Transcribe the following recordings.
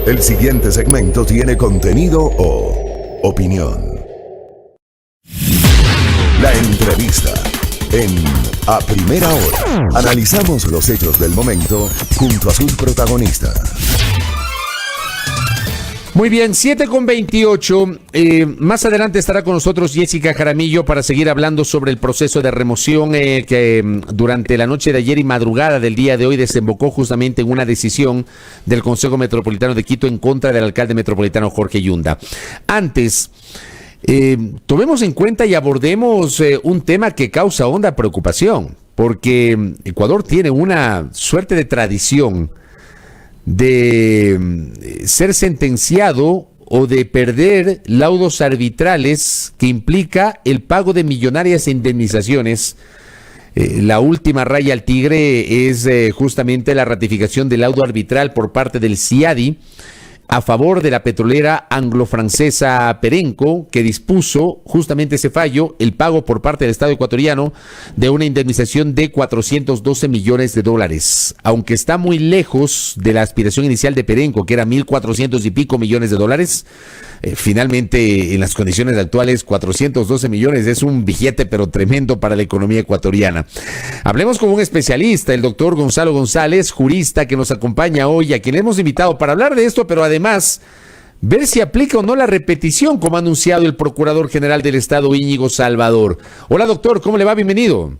El siguiente segmento tiene contenido o opinión. La entrevista en A Primera Hora. Analizamos los hechos del momento junto a sus protagonistas. Muy bien, 7:28. Más adelante estará con nosotros Jessica Jaramillo para seguir hablando sobre el proceso de remoción que durante la noche de ayer y madrugada del día de hoy desembocó justamente en una decisión del Consejo Metropolitano de Quito en contra del alcalde metropolitano Jorge Yunda. Antes, tomemos en cuenta y abordemos un tema que causa honda preocupación, porque Ecuador tiene una suerte de tradición de ser sentenciado o de perder laudos arbitrales que implica el pago de millonarias indemnizaciones. La última raya al tigre es justamente la ratificación del laudo arbitral por parte del CIADI a favor de la petrolera anglo-francesa Perenco, que dispuso justamente ese fallo, el pago por parte del Estado ecuatoriano de una indemnización de $412 millones. Aunque está muy lejos de la aspiración inicial de Perenco, que era 1.400 y pico millones de dólares, finalmente en las condiciones actuales 412 millones es un billete pero tremendo para la economía ecuatoriana. Hablemos con un especialista, el doctor Gonzalo González, jurista, que nos acompaña hoy, a quien hemos invitado para hablar de esto, pero además ver si aplica o no la repetición, como ha anunciado el Procurador General del Estado, Íñigo Salvador. Hola doctor, ¿cómo le va? Bienvenido.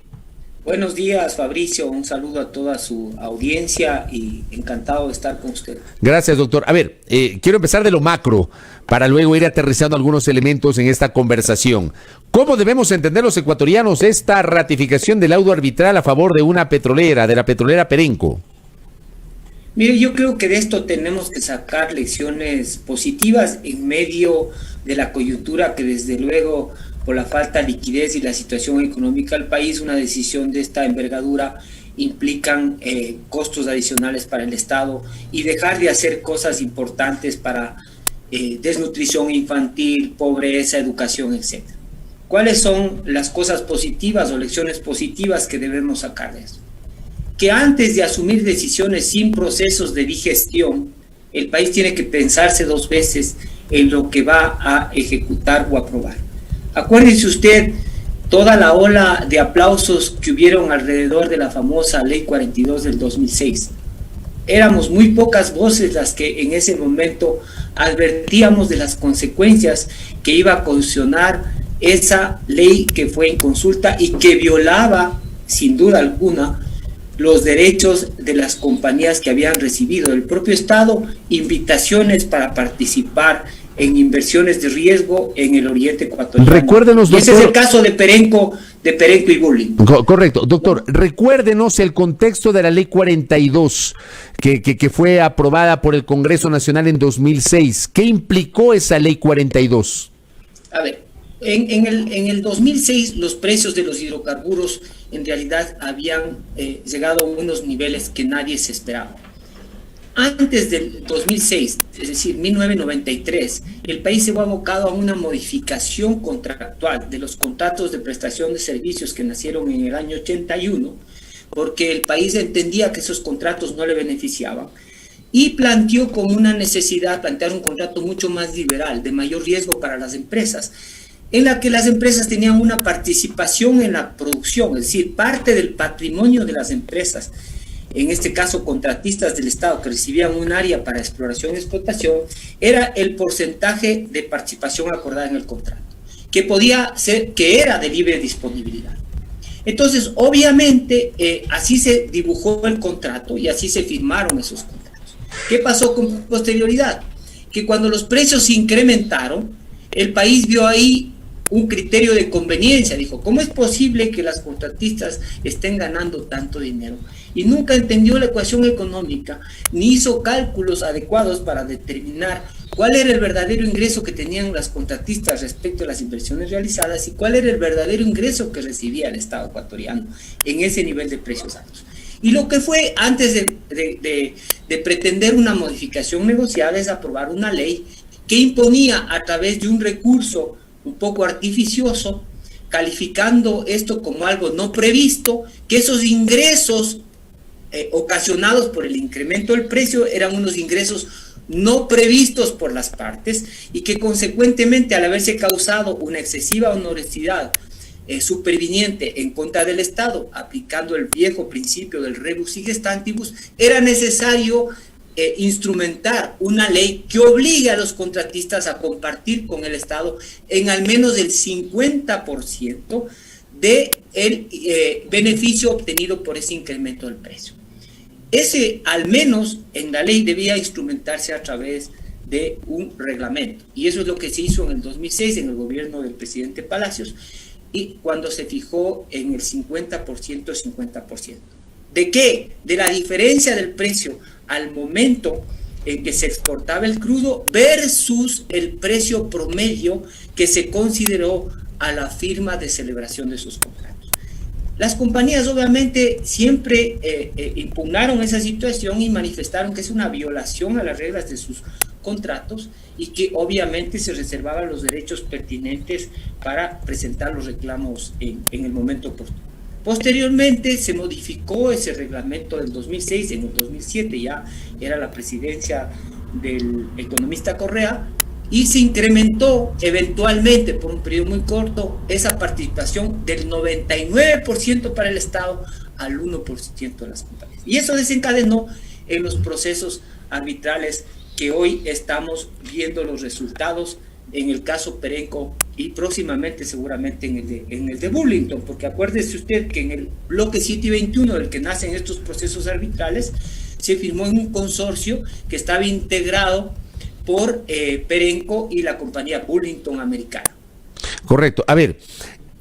Buenos días, Fabricio, un saludo a toda su audiencia y encantado de estar con usted. Gracias, doctor. A ver, quiero empezar de lo macro para luego ir aterrizando algunos elementos en esta conversación. ¿Cómo debemos entender los ecuatorianos esta ratificación del laudo arbitral a favor de una petrolera, de la petrolera Perenco? Mire, yo creo que de esto tenemos que sacar lecciones positivas en medio de la coyuntura que desde luego, por la falta de liquidez y la situación económica del país, una decisión de esta envergadura implican costos adicionales para el Estado y dejar de hacer cosas importantes para desnutrición infantil, pobreza, educación, etc. ¿Cuáles son las cosas positivas o lecciones positivas que debemos sacar de eso? Que antes de asumir decisiones sin procesos de digestión, el país tiene que pensarse dos veces en lo que va a ejecutar o aprobar. Acuérdese usted toda la ola de aplausos que hubieron alrededor de la famosa Ley 42 del 2006. Éramos muy pocas voces las que en ese momento advertíamos de las consecuencias que iba a ocasionar esa ley que fue en consulta y que violaba, sin duda alguna, los derechos de las compañías que habían recibido del propio Estado invitaciones para participar en inversiones de riesgo en el oriente ecuatoriano. Recuérdenos, doctor. Y ese es el caso de Perenco y Bullying. Correcto, doctor. Recuérdenos el contexto de la Ley 42 que fue aprobada por el Congreso Nacional en 2006. ¿Qué implicó esa Ley 42? A ver, en el 2006 los precios de los hidrocarburos en realidad habían llegado a unos niveles que nadie se esperaba. Antes del 2006, es decir, 1993, el país se fue abocado a una modificación contractual de los contratos de prestación de servicios que nacieron en el año 81, porque el país entendía que esos contratos no le beneficiaban, y planteó como una necesidad plantear un contrato mucho más liberal, de mayor riesgo para las empresas, en la que las empresas tenían una participación en la producción, es decir, parte del patrimonio de las empresas, en este caso contratistas del Estado que recibían un área para exploración y explotación, era el porcentaje de participación acordada en el contrato, que podía ser, que era de libre disponibilidad. Entonces, obviamente, así se dibujó el contrato y así se firmaron esos contratos. ¿Qué pasó con posterioridad? Que cuando los precios se incrementaron, el país vio ahí un criterio de conveniencia, dijo, ¿cómo es posible que las contratistas estén ganando tanto dinero? Y nunca entendió la ecuación económica, ni hizo cálculos adecuados para determinar cuál era el verdadero ingreso que tenían las contratistas respecto a las inversiones realizadas y cuál era el verdadero ingreso que recibía el Estado ecuatoriano en ese nivel de precios altos. Y lo que fue, antes de pretender una modificación negociada, es aprobar una ley que imponía a través de un recurso un poco artificioso, calificando esto como algo no previsto, que esos ingresos ocasionados por el incremento del precio eran unos ingresos no previstos por las partes y que consecuentemente, al haberse causado una excesiva onerosidad superviniente en contra del Estado, aplicando el viejo principio del rebus sic stantibus, era necesario instrumentar una ley que obligue a los contratistas a compartir con el Estado en al menos el 50% del beneficio obtenido por ese incremento del precio. Ese, al menos en la ley, debía instrumentarse a través de un reglamento. Y eso es lo que se hizo en el 2006 en el gobierno del presidente Palacios, y cuando se fijó en el 50%, 50%. ¿De qué? De la diferencia del precio al momento en que se exportaba el crudo versus el precio promedio que se consideró a la firma de celebración de sus contratos. Las compañías obviamente siempre impugnaron esa situación y manifestaron que es una violación a las reglas de sus contratos y que obviamente se reservaban los derechos pertinentes para presentar los reclamos en el momento oportuno. Posteriormente se modificó ese reglamento del 2006, en el 2007 ya era la presidencia del economista Correa, y se incrementó eventualmente por un periodo muy corto esa participación del 99% para el Estado al 1% de las compañías. Y eso desencadenó en los procesos arbitrales que hoy estamos viendo los resultados en el caso Perenco y próximamente seguramente en el de Burlington, porque acuérdese usted que en el bloque 7 y 21 del que nacen estos procesos arbitrales se firmó en un consorcio que estaba integrado por Perenco y la compañía Burlington americana. Correcto. A ver,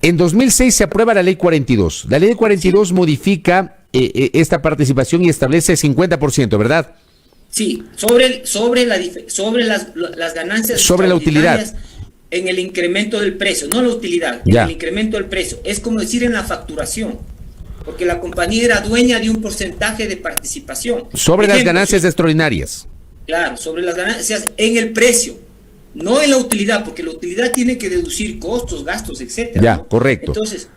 en 2006 se aprueba la ley 42. La ley 42 sí modifica esta participación y establece 50%, ¿verdad? Sí, sobre las ganancias, sobre la utilidad, en el incremento del precio, no la utilidad, en el incremento del precio. Es como decir en la facturación, porque la compañía era dueña de un porcentaje de participación. Sobre las ganancias extraordinarias. Claro, sobre las ganancias en el precio, no en la utilidad, porque la utilidad tiene que deducir costos, gastos, etcétera. Ya, ¿no? correcto. Entonces,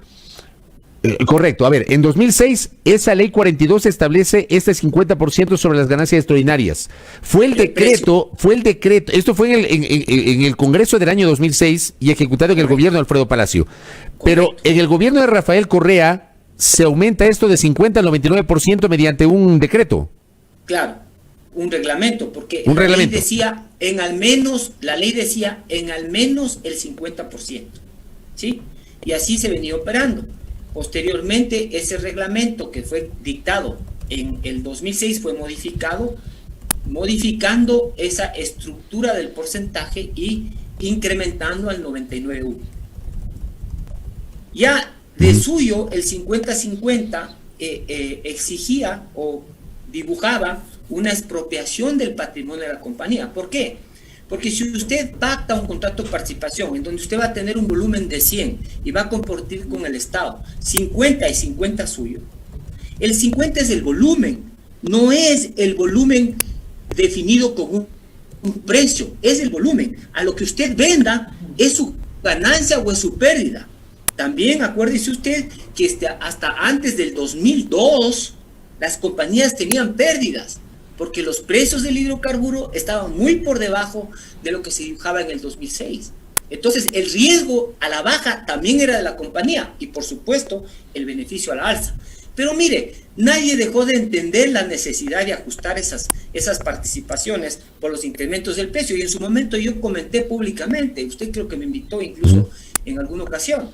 correcto. A ver, en 2006, esa ley 42 establece este 50% sobre las ganancias extraordinarias. Fue el decreto, esto fue en el Congreso del año 2006 y ejecutado en el gobierno de Alfredo Palacio. Pero en el gobierno de Rafael Correa se aumenta esto de 50 al 99% mediante un decreto. Claro, un reglamento, porque la ley decía en al menos el 50%, ¿sí? Y así se venía operando. Posteriormente, ese reglamento que fue dictado en el 2006 fue modificando esa estructura del porcentaje y incrementando al 99.1. Ya de suyo, el 50-50 exigía o dibujaba una expropiación del patrimonio de la compañía. ¿Por qué? Porque si usted pacta un contrato de participación en donde usted va a tener un volumen de 100 y va a compartir con el Estado 50 y 50 suyo, el 50 es el volumen, no es el volumen definido con un precio, es el volumen. A lo que usted venda es su ganancia o es su pérdida. También acuérdese usted que hasta antes del 2002 las compañías tenían pérdidas, porque los precios del hidrocarburo estaban muy por debajo de lo que se dibujaba en el 2006. Entonces, el riesgo a la baja también era de la compañía y, por supuesto, el beneficio a la alza. Pero mire, nadie dejó de entender la necesidad de ajustar esas participaciones por los incrementos del precio. Y en su momento yo comenté públicamente, usted creo que me invitó incluso en alguna ocasión,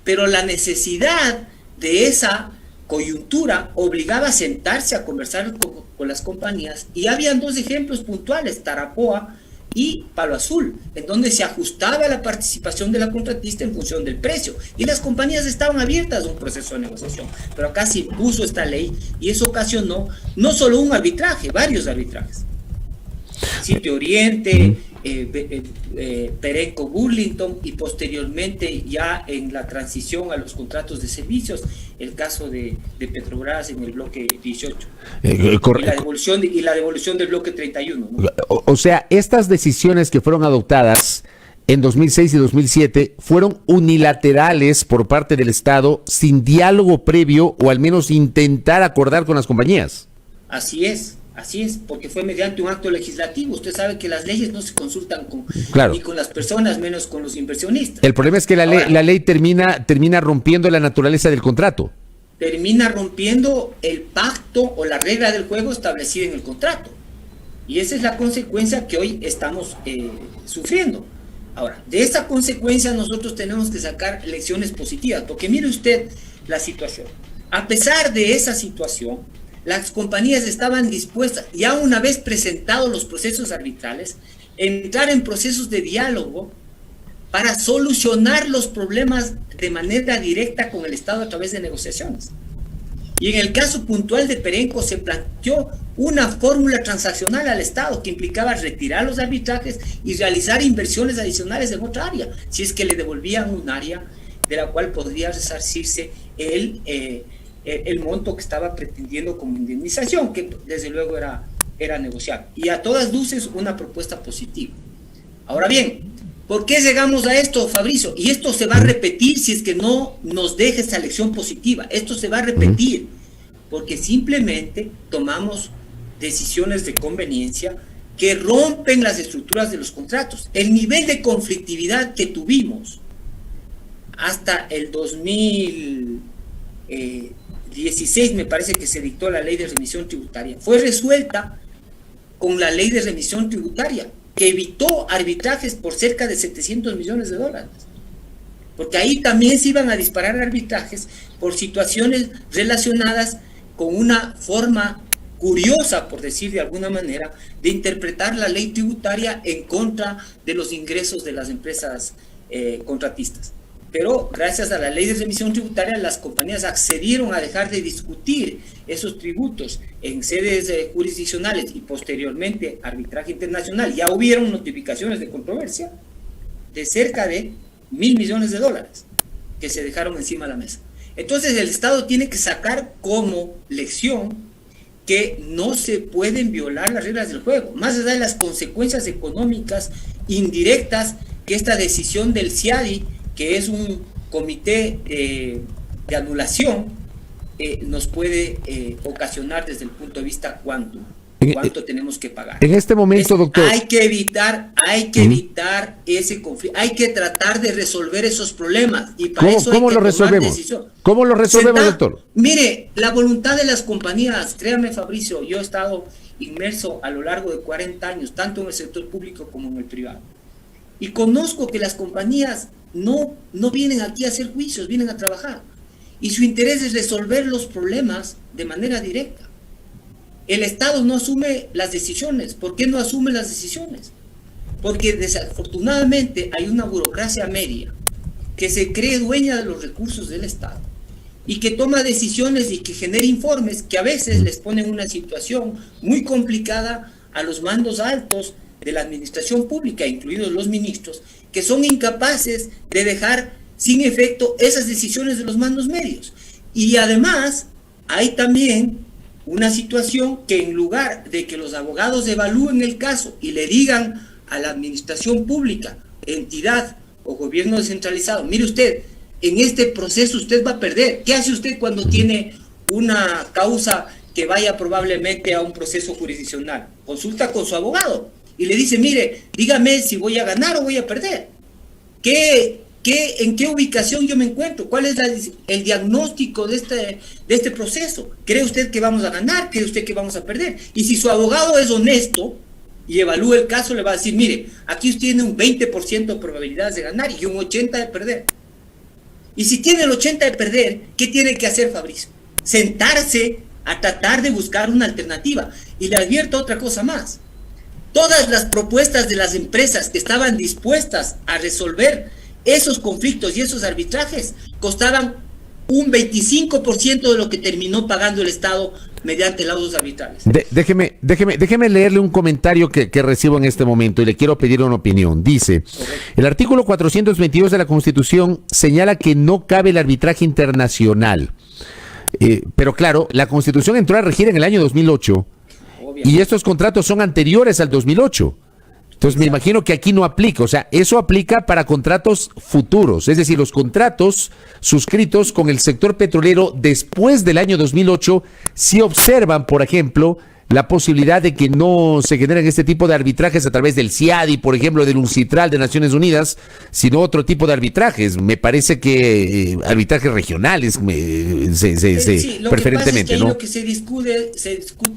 pero la necesidad de esa coyuntura obligaba a sentarse a conversar con las compañías, y habían dos ejemplos puntuales, Tarapoa y Palo Azul, en donde se ajustaba la participación de la contratista en función del precio, y las compañías estaban abiertas a un proceso de negociación. Pero acá se impuso esta ley y eso ocasionó no solo un arbitraje, varios arbitrajes. Sitio Oriente, Perenco Burlington, y posteriormente ya en la transición a los contratos de servicios, el caso de Petrobras en el bloque 18 y la devolución del bloque 31, ¿no? O sea, estas decisiones que fueron adoptadas en 2006 y 2007 fueron unilaterales por parte del Estado, sin diálogo previo o al menos intentar acordar con las compañías. Así es, porque fue mediante un acto legislativo. Usted sabe que las leyes no se consultan ni con las personas, menos con los inversionistas. El problema es que la ley termina rompiendo la naturaleza del contrato. Termina rompiendo el pacto o la regla del juego establecida en el contrato. Y esa es la consecuencia que hoy estamos sufriendo. Ahora, de esa consecuencia nosotros tenemos que sacar lecciones positivas, porque mire usted la situación. A pesar de esa situación, las compañías estaban dispuestas, ya una vez presentados los procesos arbitrales, entrar en procesos de diálogo para solucionar los problemas de manera directa con el Estado a través de negociaciones. Y en el caso puntual de Perenco se planteó una fórmula transaccional al Estado que implicaba retirar los arbitrajes y realizar inversiones adicionales en otra área, si es que le devolvían un área de la cual podría resarcirse el monto que estaba pretendiendo como indemnización, que desde luego era negociable. Y a todas luces una propuesta positiva. Ahora bien, ¿por qué llegamos a esto, Fabricio? Y esto se va a repetir si es que no nos deja esa lección positiva. Esto se va a repetir porque simplemente tomamos decisiones de conveniencia que rompen las estructuras de los contratos. El nivel de conflictividad que tuvimos hasta el 2016, me parece que se dictó la ley de remisión tributaria, fue resuelta con la ley de remisión tributaria, que evitó arbitrajes por cerca de $700 millones. Porque ahí también se iban a disparar arbitrajes por situaciones relacionadas con una forma curiosa, por decir de alguna manera, de interpretar la ley tributaria en contra de los ingresos de las empresas contratistas. Pero gracias a la ley de remisión tributaria, las compañías accedieron a dejar de discutir esos tributos en sedes jurisdiccionales y posteriormente arbitraje internacional. Ya hubieron notificaciones de controversia de cerca de $1.000 millones que se dejaron encima de la mesa. Entonces el Estado tiene que sacar como lección que no se pueden violar las reglas del juego, más allá de las consecuencias económicas indirectas que esta decisión del CIADI, que es un comité de anulación, nos puede ocasionar desde el punto de vista cuánto tenemos que pagar. En este momento, doctor, hay que evitar ese conflicto, hay que tratar de resolver esos problemas y para eso hay que tomar decisión. ¿Cómo lo resolvemos, doctor? Mire, la voluntad de las compañías, créame, Fabricio, yo he estado inmerso a lo largo de 40 años, tanto en el sector público como en el privado, y conozco que las compañías no vienen aquí a hacer juicios, vienen a trabajar. Y su interés es resolver los problemas de manera directa. El Estado no asume las decisiones. ¿Por qué no asume las decisiones? Porque desafortunadamente hay una burocracia media que se cree dueña de los recursos del Estado y que toma decisiones y que genera informes que a veces les ponen una situación muy complicada a los mandos altos de la administración pública, incluidos los ministros, que son incapaces de dejar sin efecto esas decisiones de los mandos medios. Y además hay también una situación que en lugar de que los abogados evalúen el caso y le digan a la administración pública, entidad o gobierno descentralizado, mire usted, en este proceso usted va a perder. ¿Qué hace usted cuando tiene una causa que vaya probablemente a un proceso jurisdiccional? Consulta con su abogado y le dice, mire, dígame si voy a ganar o voy a perder. ¿En qué ubicación yo me encuentro? ¿Cuál es el diagnóstico de este proceso? ¿Cree usted que vamos a ganar? ¿Cree usted que vamos a perder? Y si su abogado es honesto y evalúa el caso, le va a decir, mire, aquí usted tiene un 20% de probabilidades de ganar y un 80% de perder. Y si tiene el 80% de perder, ¿qué tiene que hacer, Fabricio? Sentarse a tratar de buscar una alternativa. Y le advierto otra cosa más. Todas las propuestas de las empresas que estaban dispuestas a resolver esos conflictos y esos arbitrajes costaban un 25% de lo que terminó pagando el Estado mediante laudos arbitrales. Déjeme leerle un comentario que recibo en este momento y le quiero pedir una opinión. Dice, el artículo 422 de la Constitución señala que no cabe el arbitraje internacional. Pero claro, la Constitución entró a regir en el año 2008 y estos contratos son anteriores al 2008. Entonces me imagino que aquí no aplica, o sea, eso aplica para contratos futuros, es decir, los contratos suscritos con el sector petrolero después del año 2008, si observan, por ejemplo, la posibilidad de que no se generen este tipo de arbitrajes a través del CIADI, por ejemplo, del UNCITRAL de Naciones Unidas, sino otro tipo de arbitrajes. Me parece que arbitrajes regionales, Sí, lo preferentemente, que pasa es que ¿no? lo que se discute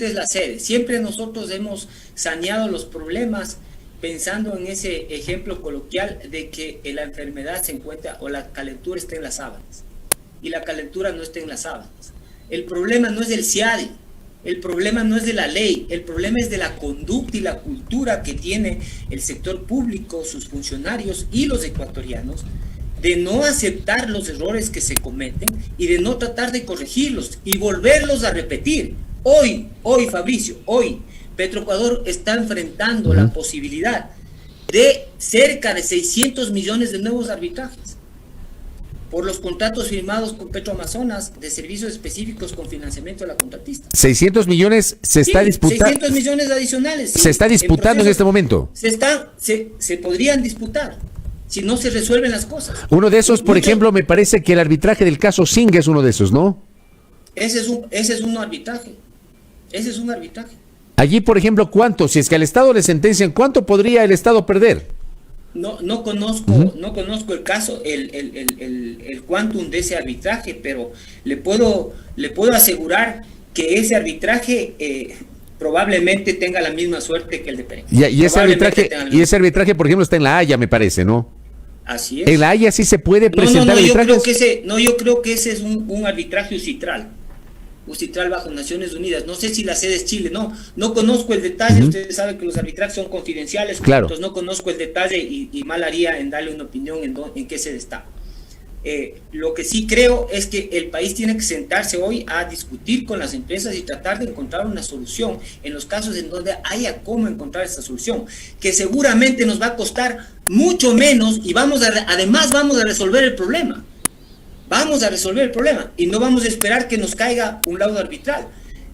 es la sede. Siempre nosotros hemos saneado los problemas pensando en ese ejemplo coloquial de que la enfermedad se encuentra o la calentura está en las sábanas y la calentura no está en las sábanas. El problema no es del CIADI, el problema no es de la ley, el problema es de la conducta y la cultura que tiene el sector público, sus funcionarios y los ecuatorianos, de no aceptar los errores que se cometen y de no tratar de corregirlos y volverlos a repetir. Hoy, Fabricio, hoy, Petroecuador está enfrentando la posibilidad de cerca de 600 millones de nuevos arbitrajes por los contratos firmados con Petroamazonas de servicios específicos con financiamiento de la contratista. 600 millones se está disputando. 600 millones adicionales. Sí, se está disputando en este momento. Se podrían disputar si no se resuelven las cosas. Uno de esos, por ejemplo, me parece que el arbitraje del caso Singh es uno de esos, ¿no? Ese es un arbitraje. Ese es un arbitraje. Allí, por ejemplo, ¿cuánto? Si es que al Estado le sentencian, ¿cuánto podría el Estado perder? No conozco el caso, el quantum de ese arbitraje, pero le puedo asegurar que ese arbitraje probablemente tenga la misma suerte que el de Perenco. Y ese arbitraje, por ejemplo, está en La Haya, me parece, ¿no? Así es. En La Haya sí se puede presentar arbitrajes. Yo creo que ese es un arbitraje UCITRAL bajo Naciones Unidas. No sé si la sede es Chile, no conozco el detalle. Usted sabe que los arbitrajes son confidenciales, claro. Entonces no conozco el detalle y mal haría en darle una opinión en qué sede está. Lo que sí creo es que el país tiene que sentarse hoy a discutir con las empresas y tratar de encontrar una solución en los casos en donde haya cómo encontrar esa solución, que seguramente nos va a costar mucho menos y además vamos a resolver el problema. Vamos a resolver el problema y no vamos a esperar que nos caiga un laudo arbitral.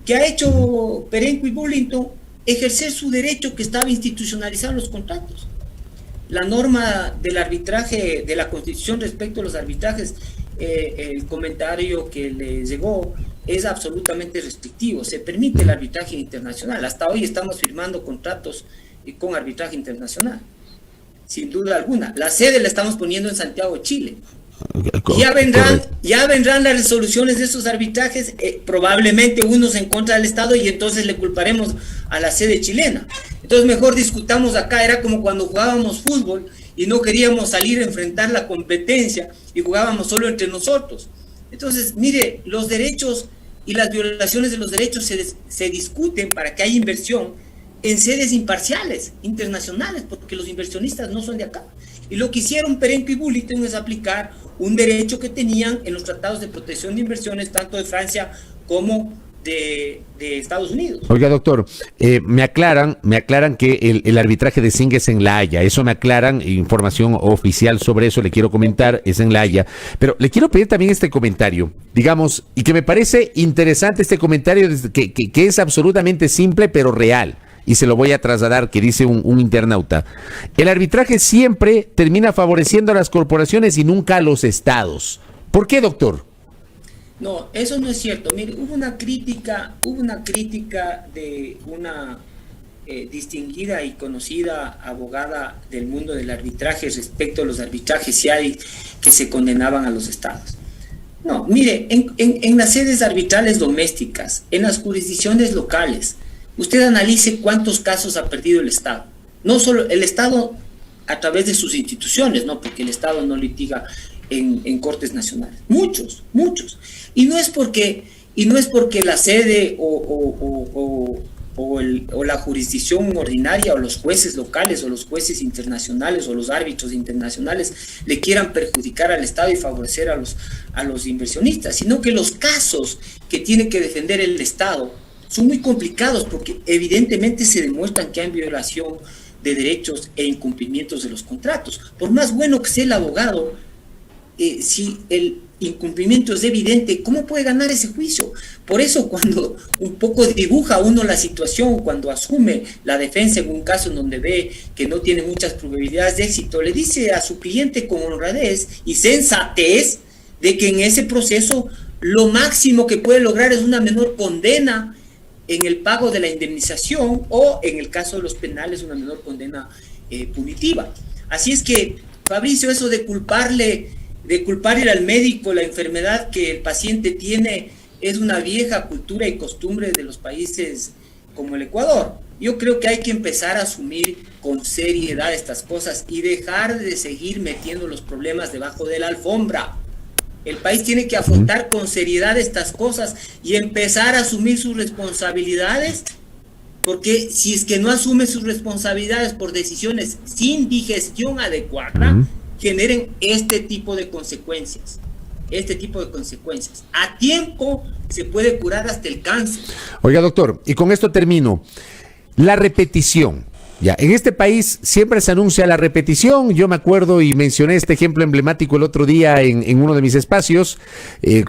¿Qué ha hecho Perenco y Burlington? Ejercer su derecho que estaba institucionalizado en los contratos. La norma del arbitraje, de la Constitución respecto a los arbitrajes, el comentario que le llegó es absolutamente restrictivo. Se permite el arbitraje internacional. Hasta hoy estamos firmando contratos con arbitraje internacional. Sin duda alguna. La sede la estamos poniendo en Santiago, Chile. Ya vendrán las resoluciones de esos arbitrajes, probablemente unos en contra del Estado y entonces le culparemos a la sede chilena. Entonces mejor discutamos acá. Era como cuando jugábamos fútbol y no queríamos salir a enfrentar la competencia y jugábamos solo entre nosotros. Entonces, mire, los derechos y las violaciones de los derechos se discuten para que haya inversión en sedes imparciales, internacionales, porque los inversionistas no son de acá. Y lo que hicieron Perenco y Burlington es aplicar un derecho que tenían en los tratados de protección de inversiones, tanto de Francia como de Estados Unidos. Oiga, doctor, me aclaran que el arbitraje de Singh es en La Haya. Eso me aclaran, información oficial sobre eso le quiero comentar, es en La Haya. Pero le quiero pedir también este comentario, digamos, y que me parece interesante este comentario, que es absolutamente simple pero real. Y se lo voy a trasladar, que dice un internauta. El arbitraje siempre termina favoreciendo a las corporaciones y nunca a los estados. ¿Por qué, doctor? No, eso no es cierto. Mire, hubo una crítica de una distinguida y conocida abogada del mundo del arbitraje respecto a los arbitrajes CIADI que se condenaban a los estados. No, mire, en las sedes arbitrales domésticas, en las jurisdicciones locales, usted analice cuántos casos ha perdido el Estado. No solo el Estado a través de sus instituciones, no, porque el Estado no litiga en cortes nacionales. Muchos. Y no es porque la sede o la jurisdicción ordinaria o los jueces locales o los jueces internacionales o los árbitros internacionales le quieran perjudicar al Estado y favorecer a los inversionistas, sino que los casos que tiene que defender el Estado son muy complicados porque evidentemente se demuestran que hay violación de derechos e incumplimientos de los contratos. Por más bueno que sea el abogado, si incumplimiento es evidente, ¿cómo puede ganar ese juicio? Por eso cuando un poco dibuja uno la situación, cuando asume la defensa en un caso en donde ve que no tiene muchas probabilidades de éxito, le dice a su cliente con honradez y sensatez de que en ese proceso lo máximo que puede lograr es una menor condena en el pago de la indemnización o en el caso de los penales una menor condena punitiva. Así es que, Fabricio, eso de culparle al médico la enfermedad que el paciente tiene es una vieja cultura y costumbre de los países como el Ecuador. Yo creo que hay que empezar a asumir con seriedad estas cosas y dejar de seguir metiendo los problemas debajo de la alfombra. El país tiene que afrontar con seriedad estas cosas y empezar a asumir sus responsabilidades, porque si es que no asume sus responsabilidades por decisiones sin digestión adecuada, generen este tipo de consecuencias. A tiempo se puede curar hasta el cáncer. Oiga, doctor, y con esto termino. La repetición. Ya, en este país siempre se anuncia la repetición. Yo me acuerdo y mencioné este ejemplo emblemático el otro día en uno de mis espacios,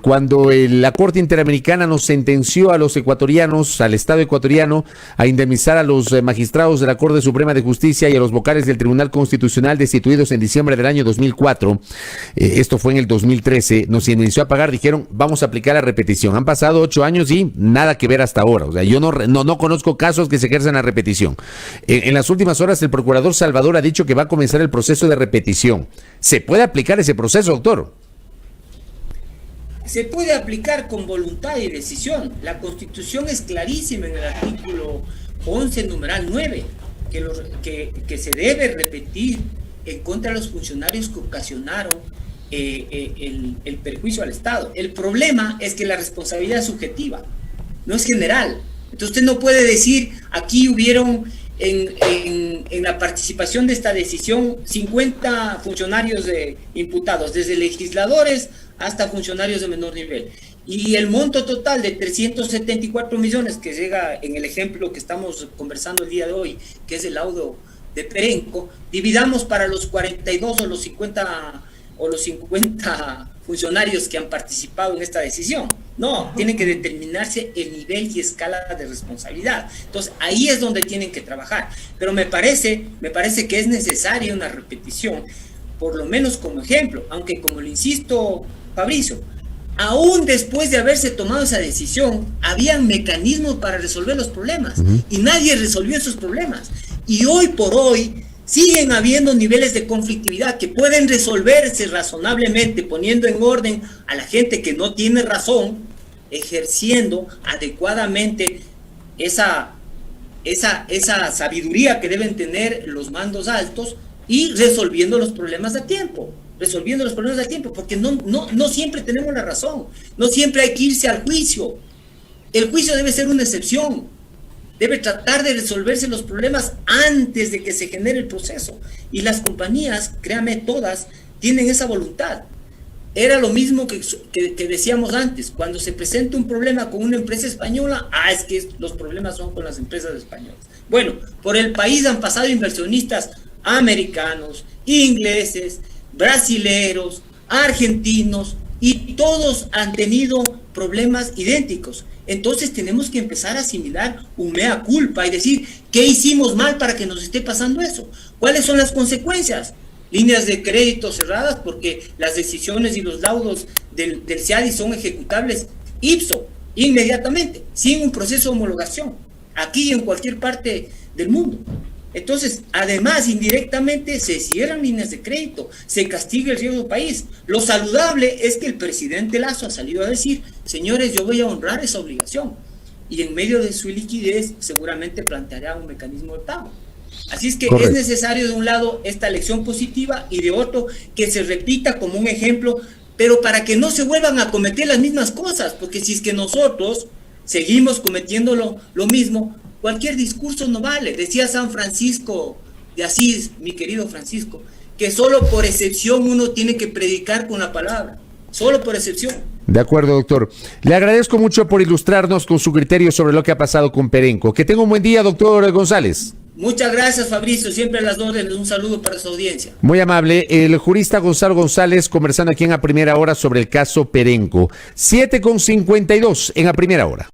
cuando la Corte Interamericana nos sentenció a los ecuatorianos, al Estado ecuatoriano, a indemnizar a los magistrados de la Corte Suprema de Justicia y a los vocales del Tribunal Constitucional destituidos en diciembre del año 2004. Esto fue en el 2013. Nos indemnizó a pagar, dijeron, vamos a aplicar la repetición. Han pasado 8 años y nada que ver hasta ahora. O sea, yo no conozco casos que se ejerzan a repetición. En las últimas horas el procurador Salvador ha dicho que va a comenzar el proceso de repetición. ¿Se puede aplicar ese proceso, doctor? Se puede aplicar con voluntad y decisión. La Constitución es clarísima en el artículo 11, numeral 9, que se debe repetir en contra de los funcionarios que ocasionaron el perjuicio al Estado. El problema es que la responsabilidad es subjetiva, no es general. Entonces usted no puede decir, aquí hubieron en la participación de esta decisión 50 funcionarios imputados, desde legisladores hasta funcionarios de menor nivel. Y el monto total de 374 millones que llega en el ejemplo que estamos conversando el día de hoy, que es el laudo de Perenco, dividamos para los 42 o los 50 funcionarios que han participado en esta decisión. No, tiene que determinarse el nivel y escala de responsabilidad. Entonces, ahí es donde tienen que trabajar. Pero me parece que es necesaria una repetición, por lo menos como ejemplo, aunque como le insisto, Fabricio, aún después de haberse tomado esa decisión, habían mecanismos para resolver los problemas y nadie resolvió esos problemas. Y hoy por hoy siguen habiendo niveles de conflictividad que pueden resolverse razonablemente poniendo en orden a la gente que no tiene razón, ejerciendo adecuadamente esa sabiduría que deben tener los mandos altos y resolviendo los problemas a tiempo, porque no siempre tenemos la razón, no siempre hay que irse al juicio. El juicio debe ser una excepción. Debe tratar de resolverse los problemas antes de que se genere el proceso. Y las compañías, créame, todas tienen esa voluntad. Era lo mismo que decíamos antes. Cuando se presenta un problema con una empresa española, es que los problemas son con las empresas españolas. Bueno, por el país han pasado inversionistas americanos, ingleses, brasileros, argentinos, y todos han tenido problemas idénticos. Entonces tenemos que empezar a asimilar un mea culpa y decir, ¿qué hicimos mal para que nos esté pasando eso? ¿Cuáles son las consecuencias? Líneas de crédito cerradas porque las decisiones y los laudos del CIADI son ejecutables ipso, inmediatamente, sin un proceso de homologación, aquí y en cualquier parte del mundo. Entonces, además, indirectamente se cierran líneas de crédito, se castiga el riesgo del país. Lo saludable es que el presidente Lasso ha salido a decir, señores, yo voy a honrar esa obligación. Y en medio de su liquidez, seguramente planteará un mecanismo de pago. Así es que es necesario, de un lado, esta lección positiva y de otro, que se repita como un ejemplo, pero para que no se vuelvan a cometer las mismas cosas, porque si es que nosotros seguimos cometiendo lo mismo, cualquier discurso no vale. Decía San Francisco de Asís, mi querido Francisco, que solo por excepción uno tiene que predicar con la palabra. Solo por excepción. De acuerdo, doctor. Le agradezco mucho por ilustrarnos con su criterio sobre lo que ha pasado con Perenco. Que tenga un buen día, doctor González. Muchas gracias, Fabricio, siempre a las órdenes. Un saludo para su audiencia. Muy amable. El jurista Gonzalo González conversando aquí en A Primera Hora sobre el caso Perenco. 7:52 en A Primera Hora.